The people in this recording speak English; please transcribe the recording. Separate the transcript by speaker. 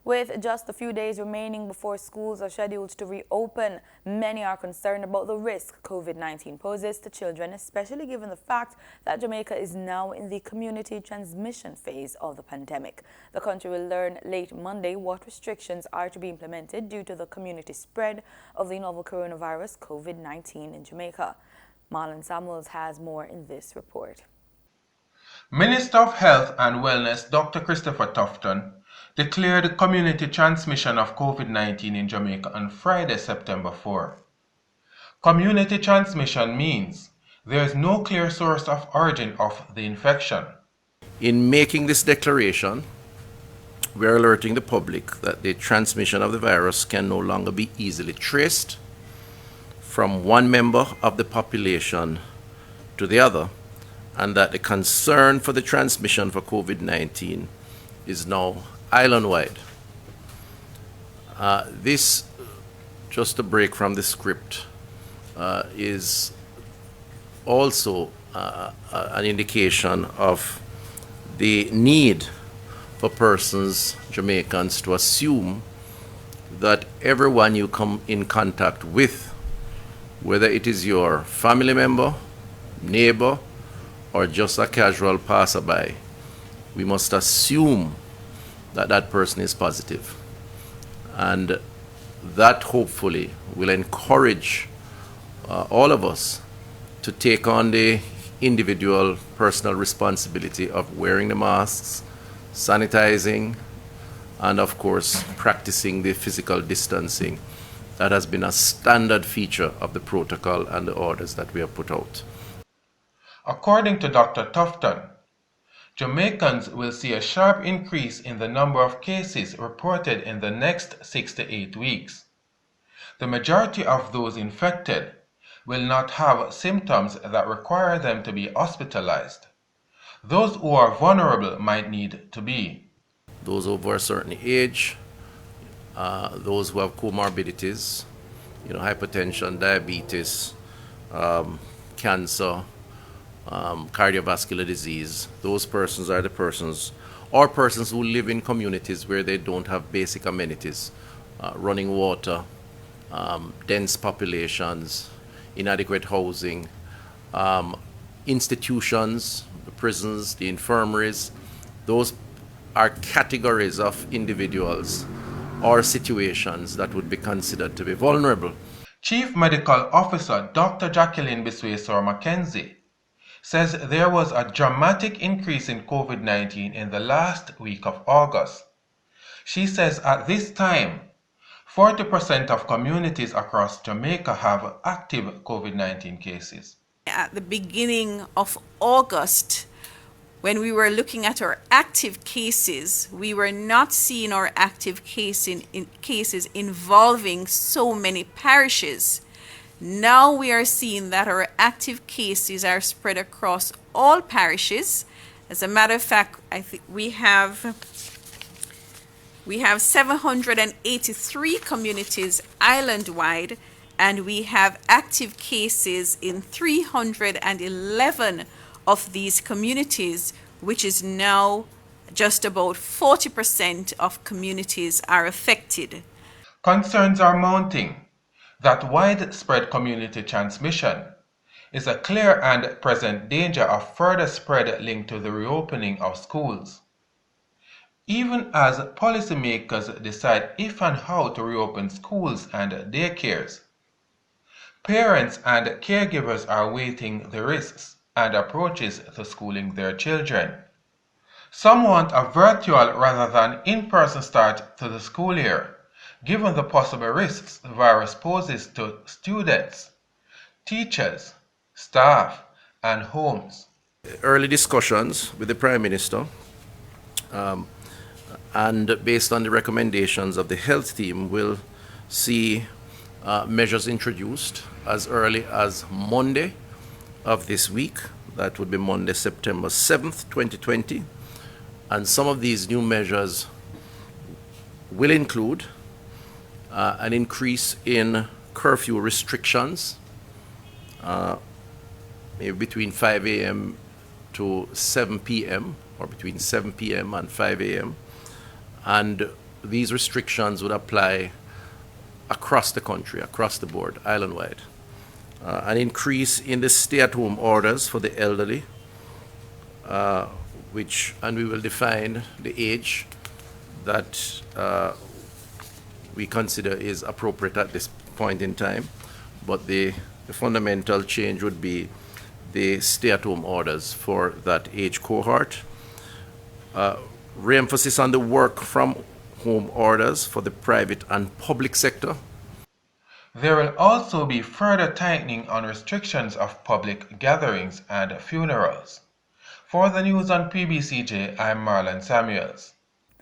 Speaker 1: With just a few days remaining before schools are scheduled to reopen, many are concerned about the risk COVID-19 poses to children, especially given the fact that Jamaica is now in the community transmission phase of the pandemic. The country will learn late Monday what restrictions are to be implemented due to the community spread of the novel coronavirus COVID-19 in Jamaica. Marlon Samuels has more in this report.
Speaker 2: Minister of Health and Wellness Dr. Christopher Tufton declared community transmission of COVID-19 in Jamaica on Friday, September 4. Community transmission means there is no clear source of origin of the infection.
Speaker 3: In making this declaration, we are alerting the public that the transmission of the virus can no longer be easily traced from one member of the population to the other, and that the concern for the transmission for COVID-19 is now island-wide. This, just a break from the script, is also an indication of the need for persons, Jamaicans, to assume that everyone you come in contact with, whether it is your family member, neighbor, or just a casual passerby, we must assume that that person is positive. And that hopefully will encourage all of us to take on the individual personal responsibility of wearing the masks, sanitizing, and of course practicing the physical distancing that has been a standard feature of the protocol and the orders that we have put out.
Speaker 2: According to Dr. Tufton, Jamaicans will see a sharp increase in the number of cases reported in the next 6 to 8 weeks. The majority of those infected will not have symptoms that require them to be hospitalized. Those who are vulnerable might need to be
Speaker 3: those over a certain age, those who have comorbidities, hypertension, diabetes, cancer, cardiovascular disease. Those persons are the persons, or persons who live in communities where they don't have basic amenities, running water, dense populations, inadequate housing, institutions, the prisons, the infirmaries. Those are categories of individuals or situations that would be considered to be vulnerable.
Speaker 2: Chief Medical Officer Dr. Jacqueline Biswesor Mackenzie says there was a dramatic increase in COVID-19 in the last week of August. She says at this time, 40% of communities across Jamaica have active COVID-19 cases.
Speaker 4: At the beginning of August, when we were looking at our active cases, we were not seeing our active cases involving so many parishes. Now we are seeing that our active cases are spread across all parishes. As a matter of fact, I think we have 783 communities island-wide, and we have active cases in 311 of these communities, which is now just about 40% of communities are affected.
Speaker 2: Concerns are mounting that widespread community transmission is a clear and present danger of further spread linked to the reopening of schools. Even as policymakers decide if and how to reopen schools and daycares, parents and caregivers are weighing the risks and approaches to schooling their children. Some want a virtual rather than in-person start to the school year, given the possible risks the virus poses to students, teachers, staff, and homes.
Speaker 3: Early discussions with the Prime Minister and based on the recommendations of the health team will see measures introduced as early as Monday of this week. That would be Monday, September 7th, 2020. And some of these new measures will include an increase in curfew restrictions, maybe between 5 a.m. to 7 p.m. or between 7 p.m. and 5 a.m. And these restrictions would apply across the country, across the board, island-wide. An increase in the stay-at-home orders for the elderly, and we will define the age that we consider is appropriate at this point in time, but the fundamental change would be the stay-at-home orders for that age cohort. Re-emphasis on the work from home orders for the private and public sector.
Speaker 2: There will also be further tightening on restrictions of public gatherings and funerals. For the news on PBCJ, I'm Marlon Samuels.